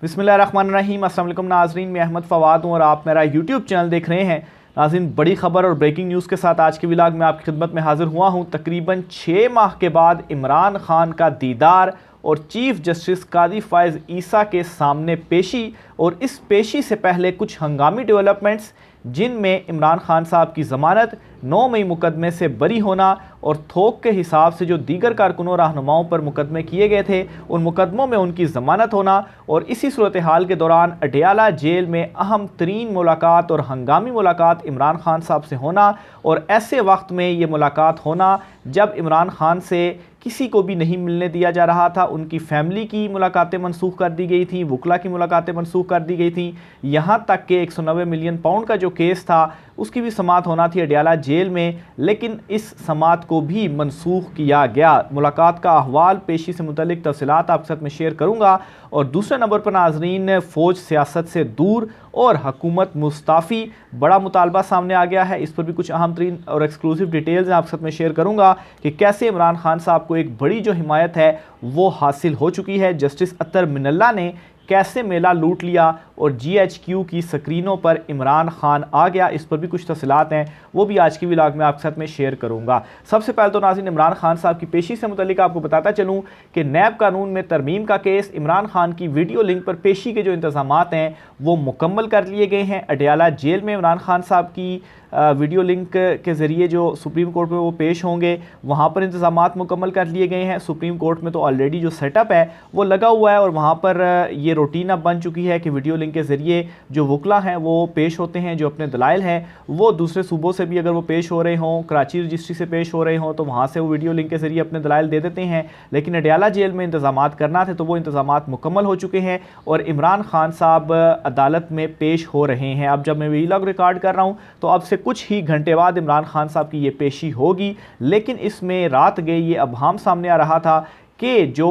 बिस्मिल्लाहिर्रहमानिर्रहीम। अस्सलाम वालेकुम नाज़रीन, मैं अहमद फ़वाद हूँ और आप मेरा यूट्यूब चैनल देख रहे हैं। नाज़रीन, बड़ी खबर और ब्रेकिंग न्यूज़ के साथ आज के व्लॉग में आपकी खिदमत में हाजिर हुआ हूँ। तकरीबन 6 माह के बाद इमरान खान का दीदार और चीफ जस्टिस कादी फ़ाइज़ ईसा के सामने पेशी, और इस पेशी से पहले कुछ हंगामी डेवलपमेंट्स जिनमें इमरान खान साहब की ज़मानत 9 मई मुकदमे से बरी होना और थोक के हिसाब से जो दीगर कारकुनों रहनुमाओं पर मुकदमे किए गए थे उन मुकदमों में उनकी ज़मानत होना, और इसी सूरत हाल के दौरान अडयाला जेल में अहम तरीन मुलाकात और हंगामी मुलाकात इमरान खान साहब से होना, और ऐसे वक्त में ये मुलाकात होना जब इमरान खान से किसी को भी नहीं मिलने दिया जा रहा था। उनकी फैमिली की मुलाकातें मनसूख कर दी गई थी, वकला की मुलाकातें मनसूख कर दी गई थी, यहाँ तक कि 190 मिलियन पाउंड का जो केस था उसकी भी समाअत होना थी अडयाला जेल में, लेकिन इस समाअत को भी मनसूख किया गया। मुलाकात का अहवाल, पेशी से मुतल्लिक तफसीलात आपके साथ में शेयर करूँगा। और दूसरे नंबर पर नाजरीन, फ़ौज सियासत से दूर और हुकूमत मुस्ताफ़ी, बड़ा मुतालबा सामने आ गया है। इस पर भी कुछ अहम तरीन और एक्सक्लूसिव डिटेल्स आपके साथ में शेयर करूँगा कि कैसे इमरान खान साहब को एक बड़ी जो हिमायत है वो हासिल हो चुकी है। जस्टिस अतर मिनल्ला ने कैसे मेला लूट लिया और GHQ की स्क्रीनों पर इमरान खान आ गया, इस पर भी कुछ तफसीलात हैं, वो भी आज की व्लॉग में आपके साथ में शेयर करूंगा। सबसे पहले तो नाज़रीन, इमरान खान साहब की पेशी से मुतल्लिक आपको बताता चलूं कि नैब कानून में तरमीम का केस, इमरान खान की वीडियो लिंक पर पेशी के जो इंतज़ामात हैं वो मुकम्मल कर लिए गए हैं। अडयाला जेल में इमरान खान साहब की वीडियो लिंक के ज़रिए जो सुप्रीम कोर्ट में वो पेश होंगे, वहाँ पर इंतज़ामात मुकम्मल कर लिए गए हैं। सुप्रीम कोर्ट में तो ऑलरेडी जो सेटअप है वो लगा हुआ है और वहाँ पर ये रूटीन अब बन चुकी है कि वीडियो लिंक के ज़रिए जो वकला हैं वो पेश होते हैं, जो अपने दलाइल हैं वो दूसरे सूबों से भी अगर वो पेश हो रहे हों, कराची रजिस्ट्री से पेश हो रहे हों, तो वहाँ से वो वीडियो लिंक के ज़रिए अपने दलाइल दे देते हैं। लेकिन अडयाला जेल में इंतज़ामात करना थे तो वो इंतज़ामात मुकम्मल हो चुके हैं और इमरान खान साहब अदालत में पेश हो रहे हैं। अब जब मैं व्लॉग रिकॉर्ड कर रहा हूँ तो अब से कुछ ही घंटे बाद इमरान खान साहब की ये पेशी होगी, लेकिन इसमें रात गए ये अबहम सामने आ रहा था कि जो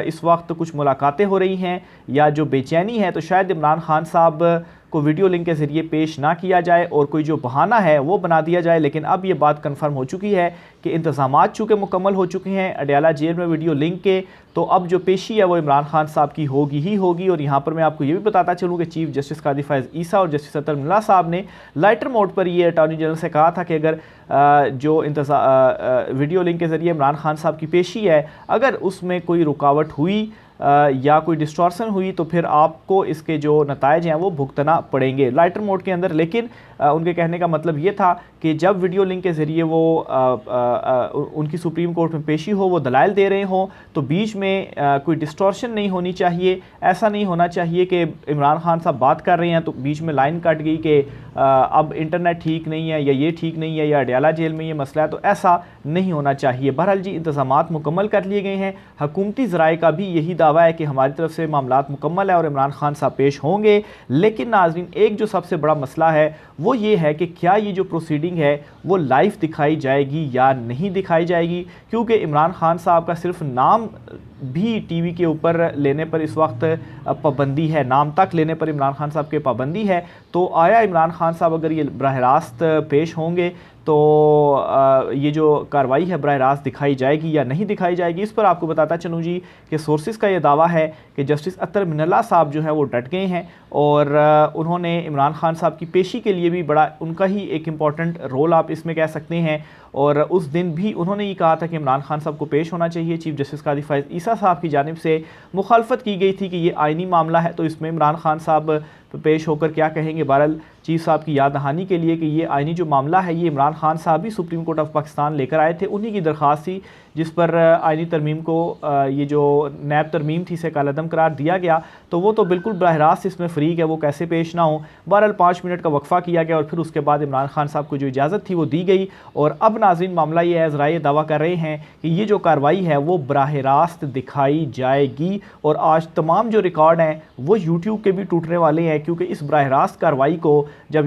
इस वक्त कुछ मुलाकातें हो रही हैं या जो बेचैनी है, तो शायद इमरान खान साहब को वीडियो लिंक के ज़रिए पेश ना किया जाए और कोई जो बहाना है वो बना दिया जाए। लेकिन अब ये बात कंफर्म हो चुकी है कि इंतज़ामात चूँकि मुकम्मल हो चुके हैं अडयाला जेल में वीडियो लिंक के, तो अब जो पेशी है वो इमरान खान साहब की होगी ही होगी। और यहाँ पर मैं आपको ये भी बताता चलूँ कि चीफ जस्टिस कादी फ़ाइज़ ईसा और जस्टिस अतर मिनल्ला साहब ने लाइटर मोड पर ये अटॉर्नी जनरल से कहा था कि अगर जो वीडियो लिंक के ज़रिए इमरान खान साहब की पेशी है, अगर उसमें कोई रुकावट हुई या कोई डिस्टॉर्शन हुई तो फिर आपको इसके जो नताइज हैं वो भुगतना पड़ेंगे लाइटर मोड के अंदर। लेकिन उनके कहने का मतलब ये था कि जब वीडियो लिंक के ज़रिए वो उनकी सुप्रीम कोर्ट में पेशी हो, वो दलाइल दे रहे हों, तो बीच में कोई डिस्टॉर्शन नहीं होनी चाहिए। ऐसा नहीं होना चाहिए कि इमरान खान साहब बात कर रहे हैं तो बीच में लाइन कट गई कि अब इंटरनेट ठीक नहीं है या ये ठीक नहीं है या अडयाला जेल में ये मसला है, तो ऐसा नहीं होना चाहिए। बहरहाल जी, इंतज़ामात मुकम्मल कर लिए गए हैं। हुकूमती ज़राए का भी यही दावा है कि हमारी तरफ से मामलात मुकम्मल है और इमरान खान साहब पेश होंगे। लेकिन नाज़रीन, एक जो सबसे बड़ा मसला है वो ये है कि क्या ये जो प्रोसीडिंग है वो लाइव दिखाई जाएगी या नहीं दिखाई जाएगी, क्योंकि इमरान खान साहब का सिर्फ नाम भी टीवी के ऊपर लेने पर इस वक्त पाबंदी है, नाम तक लेने पर इमरान खान साहब के पाबंदी है। तो आया इमरान खान साहब अगर ये बराह रास्त पेश होंगे तो ये जो कार्रवाई है बराह रास्त दिखाई जाएगी या नहीं दिखाई जाएगी, इस पर आपको बताता चलूँ जी कि सोर्सेज का ये दावा है कि जस्टिस अतर मिनल्ला साहब जो है वो डट गए हैं और उन्होंने इमरान खान साहब की पेशी के लिए भी बड़ा उनका ही एक इम्पॉर्टेंट रोल आप इसमें कह सकते हैं। और उस दिन भी उन्होंने ये कहा था कि इमरान खान साहब को पेश होना चाहिए। चीफ जस्टिस कादी फ़ाइज़ ईसा साहब की जानिब से मुखालफत की गई थी कि ये आइनी मामला है, तो इसमें इमरान खान साहब पेश होकर क्या कहेंगे। बहरहाल चीफ साहब की याद दहानी के लिए कि ये आइनी जो मामला है ये इमरान खान साहब भी सुप्रीम कोर्ट ऑफ पाकिस्तान लेकर आए थे, उन्हीं की दरख्वास्त थी जिस पर आइनी तरमीम को ये जो नैब तरमीम थी इसे कालअदम करार दिया गया। तो वो तो बिल्कुल बराह रास्त इसमें फ़रीक है, वो कैसे पेश ना हो। बहरहाल 5 मिनट का वक्फ़ा किया गया और फिर उसके बाद इमरान खान साहब को जो इजाज़त थी वो दी गई। और अब नाज़रीन, मामला ये है, ज़राए दावा कर रहे हैं कि ये जो कार्रवाई है वो बराह रास्त दिखाई जाएगी और आज तमाम जो रिकॉर्ड हैं वो यूट्यूब के भी टूटने वाले हैं, क्योंकि इस बराह रास्त कार्रवाई को जब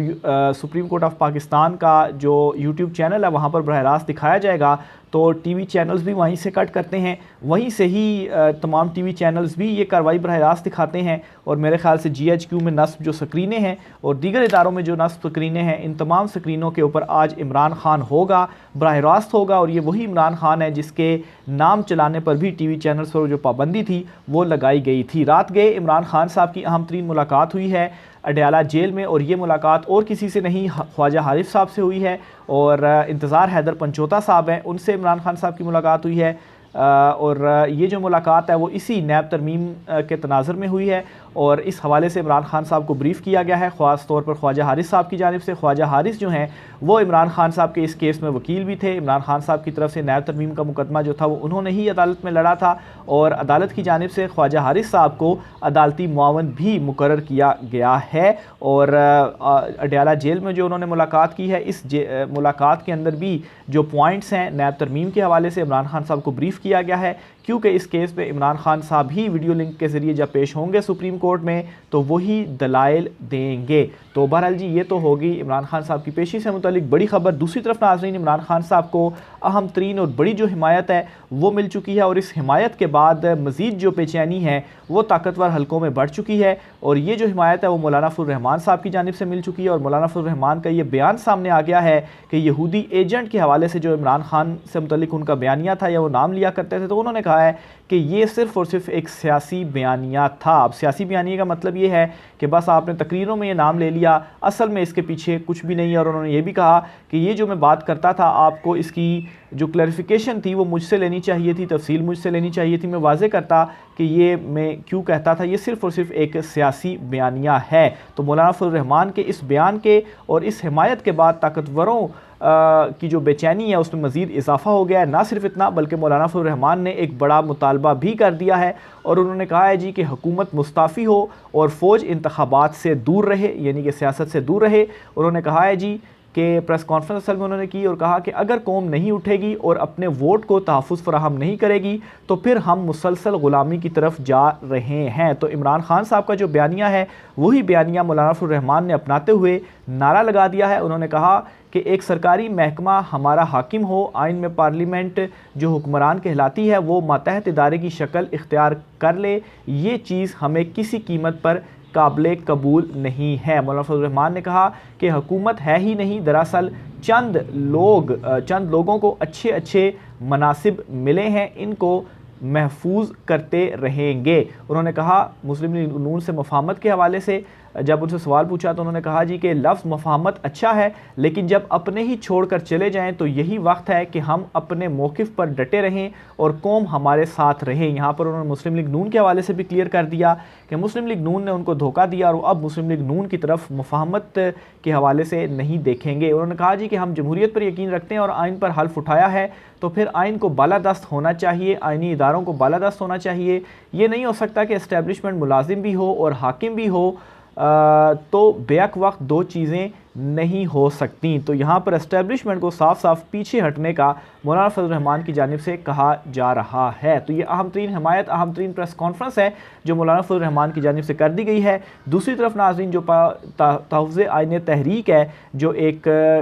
सुप्रीम कोर्ट ऑफ पाकिस्तान का जो यूट्यूब चैनल है वहाँ पर बराह रास्त दिखाया जाएगा तो टीवी चैनल्स भी वहीं से कट करते हैं, वहीं से ही तमाम टीवी चैनल्स भी ये कार्रवाई बरह रास्त दिखाते हैं। और मेरे ख्याल से GHQ में नस्ब जो स्क्रीनें हैं और दीगर इदारों में जो नस्ब स्क्रीनें हैं, इन तमाम स्क्रीनों के ऊपर आज इमरान खान होगा, बरह रास्त होगा। और ये वही इमरान खान है जिसके नाम चलाने पर भी टीवी चैनल्स पर जो पाबंदी थी वो लगाई गई थी। रात गए इमरान खान साहब की अहम तरीन मुलाकात हुई है अडयाला जेल में, और ये मुलाकात और किसी से नहीं, ख्वाजा हारिस साहब से हुई है। और इंतज़ार हैदर पंचोता साहब हैं, उनसे इमरान खान साहब की मुलाकात हुई है। और ये जो मुलाकात है वो इसी नैब तरमीम के तनाज़ुर में हुई है। और इस हवाले से इमरान खान साहब को ब्रीफ़ किया गया है, ख़ास तौर पर ख्वाजा हारिस साहब की जानिब से। ख्वाजा हारिस जो हैं वो इमरान खान साहब के इस केस में वकील भी थे। इमरान खान साहब की तरफ से नैब तरमीम का मुकदमा जो था वो उन्होंने ही अदालत में लड़ा था, और अदालत की जानिब से ख्वाजा हारिस साहब को अदालती मुआवन भी मुकर्रर किया गया है। और अडयाला जेल में जो उन्होंने मुलाकात की है, इस मुलाकात के अंदर भी जो पॉइंट्स हैं नैब तरमीम के हवाले से इमरान खान साहब को ब्रीफ़ किया गया है, क्योंकि इस केस में इमरान खान साहब ही वीडियो लिंक के ज़रिए जब पेश होंगे सुप्रीम कोर्ट में तो वही दलाइल देंगे। तो बहरहाल जी ये तो होगी इमरान खान साहब की पेशी से मुतालिक बड़ी खबर। दूसरी तरफ नाज़रीन, इमरान खान साहब को अहम तरीन और बड़ी जो हिमायत है वो मिल चुकी है, और इस हिमायत के बाद मज़ीद जो बेचैनी है वो ताकतवर हलकों में बढ़ चुकी है। और ये जो हिमायत है वो मौलाना फजल रहमान साहब की जानिब से मिल चुकी है। और मौलाना फजल रहमान का ये बयान सामने आ गया है कि यहूदी एजेंट के हवाले से जो इमरान खान से मुतालिक उनका बयानिया था या वो नाम लिया करते थे, तो उन्होंने कहा है कि ये सिर्फ़ और सिर्फ एक सियासी बयानिया था। अब सियासी बयानिया का मतलब ये है कि बस आपने तकरीरों में ये नाम ले लिया, असल में इसके पीछे कुछ भी नहीं है। और उन्होंने ये भी कहा कि ये जो मैं बात करता था, आपको इसकी जो क्लैरिफिकेशन थी वो मुझसे लेनी चाहिए थी, तफसील मुझसे लेनी चाहिए थी। मैं वाज़े करता कि ये मैं क्यों कहता था, ये सिर्फ़ और सिर्फ एक सियासी बयानिया है। तो मौलाना फजल रहमान के इस बयान के और इस हिमायत के बाद ताकतवरों की जो बेचैनी है उसमें मज़ीद इजाफा हो गया है। ना सिर्फ इतना, बल्कि मौलाना फजल रहमान ने एक बड़ा मुतालबा भी कर दिया है, और उन्होंने कहा है जी कि हुकूमत मुस्ताफ़ी हो और फ़ौज इंतखाबात से दूर रहे, यानी कि सियासत से दूर रहे। उन्होंने कहा है जी कि प्रेस कॉन्फ्रेंस असल में उन्होंने की और कहा कि अगर कौम नहीं उठेगी और अपने वोट को तहफ़्फ़ुज़ फराहम नहीं करेगी तो फिर हम मुसलसल ग़ुलामी की तरफ जा रहे हैं। तो इमरान खान साहब का जो बयानिया है वही बयानिया मौलाना फजल रहमान ने अपनाते हुए नारा लगा दिया है। उन्होंने कहा कि एक सरकारी महकमा हमारा हाकिम हो, आइन में पार्लियामेंट जो हुक्मरान कहलाती है वो मातहत इदारे की शक्ल इख्तियार कर ले, ये चीज़ हमें किसी कीमत पर काबिल कबूल नहीं है। मौलाना फजल रहमान ने कहा कि हुकूमत है ही नहीं, दरअसल चंद लोगों को अच्छे अच्छे मनासिब मिले हैं, इनको महफूज करते रहेंगे। उन्होंने कहा मुस्लिम लीग नून से मुफाहमत के हवाले से जब उनसे सवाल पूछा तो उन्होंने कहा जी कि लफ्ज़ मुफाहमत अच्छा है, लेकिन जब अपने ही छोड़कर चले जाएं तो यही वक्त है कि हम अपने मौक़िफ़ पर डटे रहें और कौम हमारे साथ रहे। यहाँ पर उन्होंने मुस्लिम लीग नून के हवाले से भी क्लियर कर दिया कि मुस्लिम लीग नून ने उनको धोखा दिया और अब मुस्लिम लीग नून की तरफ मुफाहमत के हवाले से नहीं देखेंगे। उन्होंने कहा जी कि हम जमहूरियत पर यकीन रखते हैं और आइन पर हल्फ उठाया है तो फिर आइन को बालादस्त होना चाहिए, आइनी इदारों को बालादस्त होना चाहिए। ये नहीं हो सकता कि इस्टेब्लिशमेंट मुलाजिम भी हो और हाकिम भी हो, तो बेक वक्त दो चीज़ें नहीं हो सकती। तो यहाँ पर एस्टेब्लिशमेंट को साफ साफ पीछे हटने का मौलाना फजल रहमान की जानिब से कहा जा रहा है। तो ये अहम तरीन हिमायत, अहम तरीन प्रेस कॉन्फ्रेंस है जो मौलाना फजल रहमान की जानिब से कर दी गई है। दूसरी तरफ नाज़रीन जो तहफ़्फ़ुज़ आईन तहरीक है जो एक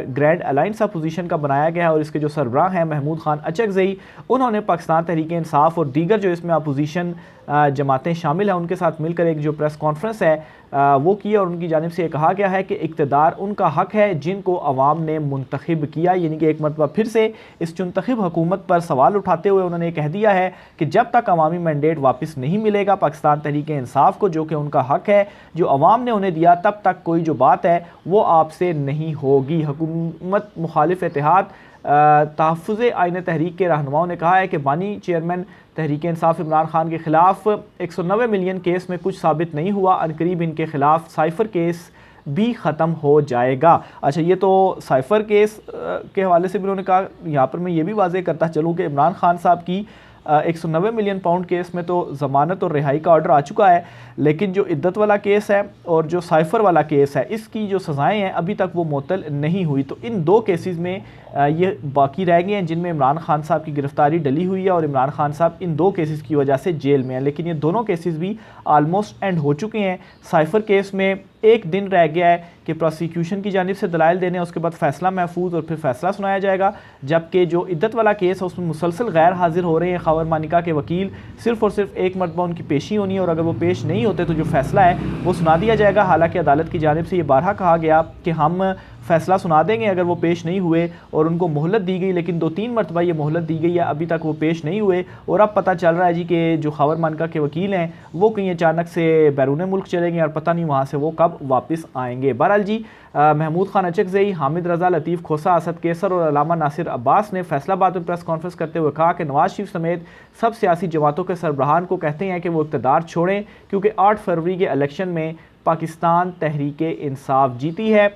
ग्रैंड अलाइंस अपोजिशन का बनाया गया है और इसके जो सरबराह हैं महमूद खान अचकज़ई, उन्होंने पाकिस्तान तहरीक इंसाफ और दीगर जो इसमें अपोजिशन जमातें शामिल हैं उनके साथ मिलकर एक जो प्रेस कॉन्फ्रेंस है वो की और उनकी जानिब से कहा गया है कि इक़्तिदार उनका हक़ है जिनको अवाम ने मुंतखब किया। यानी कि एक मरतबा फिर से इस मुंतखब हुकूमत पर सवाल उठाते हुए उन्होंने कह दिया है कि जब तक अवामी मैंडेट वापस नहीं मिलेगा पाकिस्तान तहरीक इंसाफ को, जो कि उनका हक़ है जो अवाम ने उन्हें दिया, तब तक कोई जो बात है वो आपसे नहीं होगी। हुकूमत मुखालिफ इत्तेहाद तहफ़्फ़ुज़ आईन तहरीक के रहनुमाओं ने कहा है कि बानी चेयरमैन तहरीक इंसाफ इमरान खान के ख़िलाफ़ 190 मिलियन केस में कुछ साबित नहीं हुआ, अनकरीब इनके ख़िलाफ़ साइफ़र केस भी ख़त्म हो जाएगा। अच्छा, ये तो साइफ़र केस के हवाले से भी उन्होंने कहा। यहाँ पर मैं ये भी वाज़ेह करता चलूँ कि इमरान खान साहब की 190 मिलियन पाउंड केस में तो ज़मानत और रिहाई का ऑर्डर आ चुका है, लेकिन जो इद्दत वाला केस है और जो साइफ़र वाला केस है इसकी जो सज़ाएँ हैं अभी तक वो मुअत्तल नहीं हुई। तो इन दो केसेस में ये बाकी रह गए हैं जिनमें इमरान खान साहब की गिरफ़्तारी डली हुई है और इमरान खान साहब इन दो केसेस की वजह से जेल में हैं, लेकिन ये दोनों केसेस भी आलमोस्ट एंड हो चुके हैं। साइफ़र केस में एक दिन रह गया है कि प्रोसिक्यूशन की जानिब से दलाइल देने, उसके बाद फैसला महफूज और फिर फैसला सुनाया जाएगा। जबकि जो इद्दत वाला केस है उसमें मुसलसल गैर हाजिर हो रहे हैं खबर मानिका के वकील, सिर्फ और सिर्फ एक मरतबा उनकी पेशी होनी है और अगर वो पेश नहीं होते तो जो फैसला है वो सुना दिया जाएगा। हालांकि अदालत की जानिब से ये बारहा कहा गया कि हम फैसला सुना देंगे अगर वो पेश नहीं हुए, और उनको मोहलत दी गई, लेकिन 2-3 मरतबा ये मोहलत दी गई है, अभी तक वो पेश नहीं हुए। और अब पता चल रहा है जी कि जो खबर मानका के वकील हैं वो कहीं अचानक से बैरून मुल्क चलेंगे और पता नहीं वहाँ से वो कब वापस आएंगे। बहरहाल जी महमूद खान अचकज़ई, हामिद रज़ा, लतीफ़ खोसा, असद कैसर और अलामा नासिर अब्बास ने फैसलाबाद में प्रेस कॉन्फ्रेंस करते हुए कहा कि नवाज शरीफ समेत सब सियासी जमातों के सरबराहान को कहते हैं कि वो इक़्तिदार छोड़ें, क्योंकि 8 फरवरी के इलेक्शन में पाकिस्तान तहरीक इंसाफ जीती है।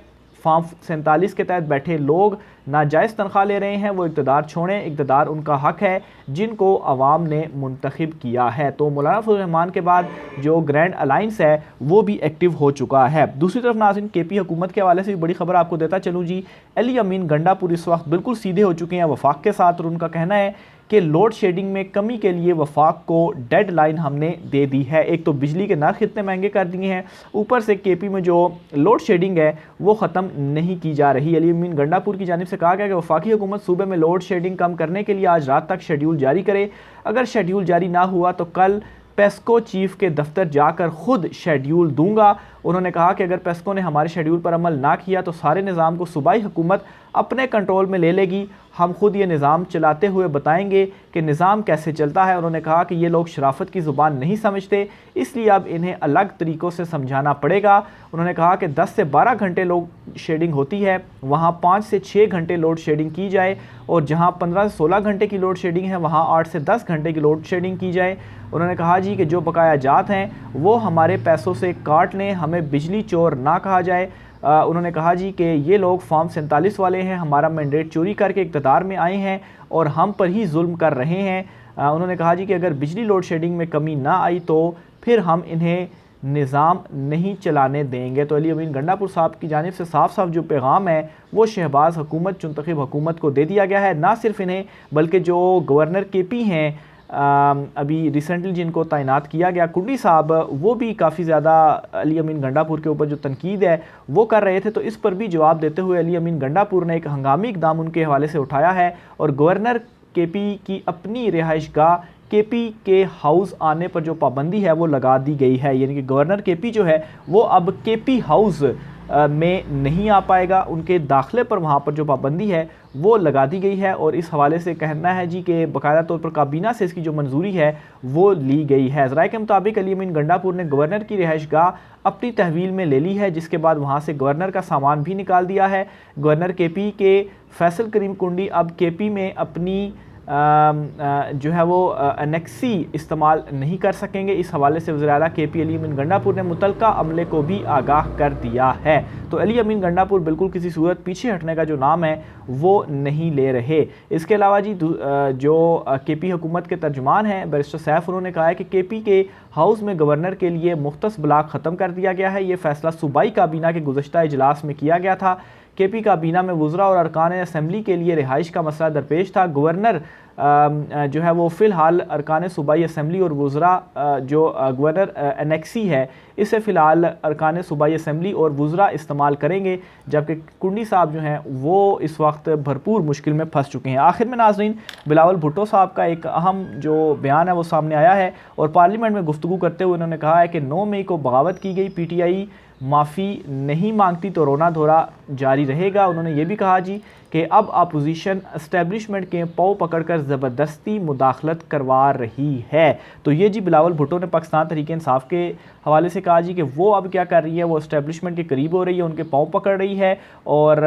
फॉर्म 47 के तहत बैठे लोग नाजायज़ तनख्वाह ले रहे हैं, वो इक़्तिदार छोड़ें, इक़्तिदार उनका हक़ है जिनको अवाम ने मुंतखब किया है। तो मौलाना फजल रहमान के बाद जो ग्रैंड अलाइंस है वो भी एक्टिव हो चुका है। दूसरी तरफ नाज़रीन, केपी हुकूमत के हवाले से भी बड़ी खबर आपको देता चलूँ जी। अली अमीन गंडापुर इस वक्त बिल्कुल सीधे हो चुके हैं वफाक के साथ, और उनका कहना है कि लोड शेडिंग में कमी के लिए वफाक को डेड लाइन हमने दे दी है। एक तो बिजली के नर्ख इतने महंगे कर दिए हैं, ऊपर से केपी में जो लोड शेडिंग है वो ख़त्म नहीं की जा रही। अली अमीन गंडापुर की जानिब से कहा गया कि वफाकी हुकूमत सूबे में लोड शेडिंग कम करने के लिए आज रात तक शेड्यूल जारी करे। अगर शेड्यूल जारी ना हुआ तो कल पेस्को चीफ के दफ्तर जाकर खुद शेड्यूल दूंगा। उन्होंने कहा कि अगर पेस्को ने हमारे शेड्यूल पर अमल ना किया तो सारे निज़ाम को सूबाई हुकूमत अपने कंट्रोल में ले लेगी। हम खुद ये निज़ाम चलाते हुए बताएंगे कि निज़ाम कैसे चलता है। उन्होंने कहा कि ये लोग शराफत की ज़ुबान नहीं समझते, इसलिए अब इन्हें अलग तरीक़ों से समझाना पड़ेगा। उन्होंने कहा कि 10 से 12 घंटे लोड शेडिंग होती है, वहाँ 5 से 6 घंटे लोड शेडिंग की जाए, और जहाँ 15 से 16 घंटे की लोड शेडिंग है वहाँ 8 से 10 घंटे की लोड शेडिंग की जाए। उन्होंने कहा जी कि जो बकाया जात हैं वो हमारे पैसों से काट लें, हमें बिजली चोर ना कहा जाए। उन्होंने कहा जी कि ये लोग फॉर्म 47 वाले हैं, हमारा मैंडेट चोरी करके इक़्तिदार में आए हैं और हम पर ही जुल्म कर रहे हैं। उन्होंने कहा जी कि अगर बिजली लोड शेडिंग में कमी ना आई तो फिर हम इन्हें निज़ाम नहीं चलाने देंगे। तो अली अमीन गंडापुर साहब की जानिब से साफ साफ जो पैगाम है वो शहबाज हुकूमत, चुनतखब हुकूमत को दे दिया गया है। ना सिर्फ इन्हें बल्कि जो गवर्नर केपी हैं अभी रिसेंटली जिनको तैनात किया गया, कुंडी साहब, वो भी काफ़ी ज़्यादा अली अमीन गंडापुर के ऊपर जो तनकीद है वो कर रहे थे। तो इस पर भी जवाब देते हुए अली अमीन गंडापुर ने एक हंगामी इकदाम उनके हवाले से उठाया है और गवर्नर केपी की अपनी रिहाइश गाह केपी के हाउस आने पर जो पाबंदी है वो लगा दी गई है। यानी कि गवर्नर केपी जो है वो अब केपी हाउस में नहीं आ पाएगा, उनके दाखिले पर वहाँ पर जो पाबंदी है वो लगा दी गई है। और इस हवाले से कहना है जी कि बाकायदा तौर पर काबीना से इसकी जो मंजूरी है वो ली गई है। ज़राए के मुताबिक अली अमीन गंडापुर ने गवर्नर की रिहाइश गाह अपनी तहवील में ले ली है, जिसके बाद वहाँ से गवर्नर का सामान भी निकाल दिया है। गवर्नर केपी के फैसल करीम कुंडी अब केपी में अपनी जो है वो एनेक्सी इस्तेमाल नहीं कर सकेंगे। इस हवाले से वज़ीर आला केपी अली अमीन गंडापुर ने मुतलका अमले को भी आगाह कर दिया है। तो अली अमीन गंडापुर बिल्कुल किसी सूरत पीछे हटने का जो नाम है वो नहीं ले रहे। इसके अलावा जी जो केपी हुकूमत के तर्जुमान हैं बैरिस्टर सैफ, उन्होंने कहा है कि केपी के हाउस में गवर्नर के लिए मुख्तस ब्लॉक ख़त्म कर दिया गया है। ये फैसला सूबाई काबीना के गुज़श्ता इजलास में किया गया था। केपी काबीना में वज़रा और अरकान असम्बली के लिए रिहाइश का मसला दरपेश था। गवर्नर जो है वो फ़िलहाल अरकान सूबाई असम्बली और वज़रा जो गवर्नर एनेक्सी है इसे फ़िलहाल अरकान सूबाई असम्बली और वज़रा इस्तेमाल करेंगे, जबकि कुंडी साहब जो हैं वो इस वक्त भरपूर मुश्किल में फंस चुके हैं। आखिर में नाज़रीन, बिलावल भुट्टो साहब का एक अहम जो बयान है वो सामने आया है और पार्लियामेंट में गुफ्तगू करते हुए उन्होंने कहा है कि 9 मई को बगावत की गई, PTI माफ़ी नहीं मांगती तो रोना धोरा जारी रहेगा। उन्होंने ये भी कहा जी कि अब अपोजिशन एस्टेब्लिशमेंट के पाँव पकड़कर ज़बरदस्ती मुदाखलत करवा रही है। तो ये जी बिलावल भुट्टो ने पाकिस्तान तहरीक इंसाफ के हवाले से कहा जी कि वो अब क्या कर रही है, वो एस्टेब्लिशमेंट के करीब हो रही है, उनके पाँव पकड़ रही है और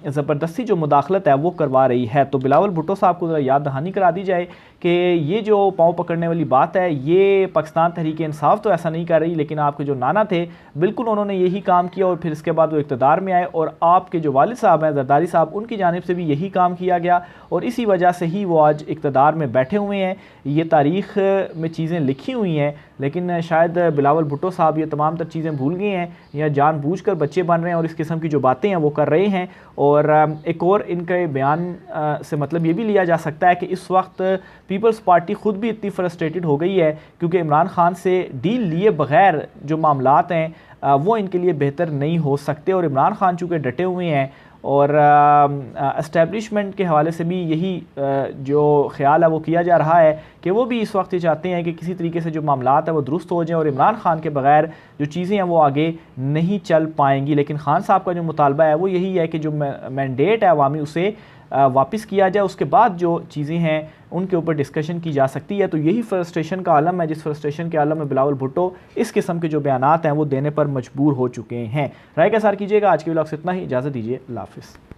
ज़बरदस्ती जो मुदाखलत है वो करवा रही है। तो बिलावल भुट्टो साहब को ज़रा याद दहानी करा दी जाए कि ये जो पाँव पकड़ने वाली बात है ये पाकिस्तान तहरीक इंसाफ तो ऐसा नहीं कर रही, लेकिन आपके जो नाना थे बिल्कुल उन्होंने यही काम किया और फिर इसके बाद वो इक़्तिदार में आए और आपके जो वालिद साहब हैं जरदारी साहब, उनकी जानिब से भी यही काम किया गया और इसी वजह से ही वो आज इक़्तिदार में बैठे हुए हैं। ये तारीख़ में चीज़ें लिखी हुई हैं लेकिन शायद बिलावल भुट्टो साहब ये तमाम तर चीज़ें भूल गए हैं या जानबूझकर बच्चे बन रहे हैं और इस किस्म की जो बातें हैं वो कर रहे हैं। और एक और इनके बयान से मतलब ये भी लिया जा सकता है कि इस वक्त पीपल्स पार्टी ख़ुद भी इतनी फ्रस्ट्रेटेड हो गई है क्योंकि इमरान खान से डील लिए बग़ैर जो मामलात हैं वो इनके लिए बेहतर नहीं हो सकते। और इमरान खान चूँकि डटे हुए हैं और एस्टेब्लिशमेंट के हवाले से भी यही जो ख्याल है वो किया जा रहा है कि वो भी इस वक्त ये चाहते हैं कि किसी तरीके से जो मामलात है वो दुरुस्त हो जाएं और इमरान खान के बगैर जो चीज़ें हैं वो आगे नहीं चल पाएंगी। लेकिन खान साहब का जो मुतालबा है वो यही है कि जो मैंडेट है अवामी उसे वापस किया जाए, उसके बाद जो चीज़ें हैं उनके ऊपर डिस्कशन की जा सकती है। तो यही फ्रस्ट्रेशन का आलम है जिस फ्रस्ट्रेशन के आलम में बिलावल भुट्टो इस किस्म के जो बयानात हैं वो देने पर मजबूर हो चुके हैं। राय का सार कीजिएगा। आज के व्लॉग से इतना ही, इजाज़त दीजिए, अल्लाह हाफ़िज़।